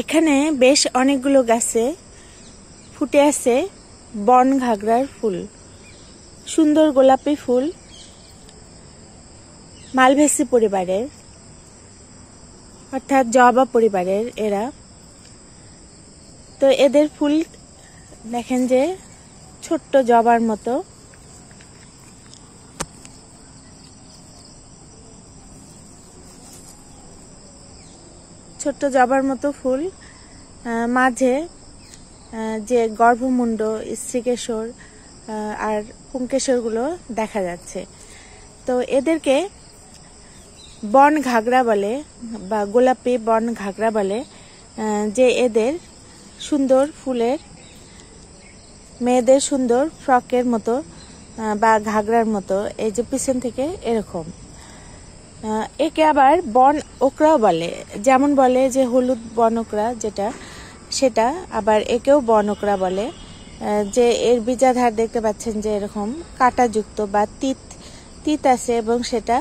এখানে বেশ অনেকগুলো গাছে ফুটে আছে বন ঘাগরার ফুল। সুন্দর গোলাপি ফুল, মালভেসি পরিবারের, অর্থাৎ জবা পরিবারের এরা। তো এদের ফুল দেখেন যে ছোট্ট জবার মতো। ছোট্ট জবার মতো ফুল, মাঝে যে গর্ভমুণ্ড, স্ত্রীকেশর আর পুংকেশরগুলো দেখা যাচ্ছে। তো এদেরকে বন ঘাগরা বলে বা গোলাপি বন ঘাগরা বলে, যে এদের সুন্দর ফুলের, মেয়েদের সুন্দর ফ্রকের মতো বা ঘাগরার মতো, এই যে পিছন থেকে এরকম। একে আবার বন ওকরাও বলে, যেমন বলে যে হলুদ বন ওকরা যেটা, সেটা আবার একেও বন ওকরা বলে। যে এর বীজাধার দেখতে পাচ্ছেন যে এরকম কাঁটাযুক্ত বা তিত আছে এবং সেটা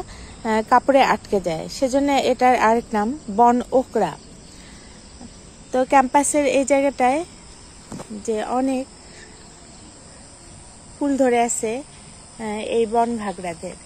কাপড়ে আটকে যায়, সেজন্য এটার আরেক নাম বন ওকরা। তো ক্যাম্পাসের এই জায়গাটায় যে অনেক ফুল ধরে আছে এই বন ঘাগরাদের।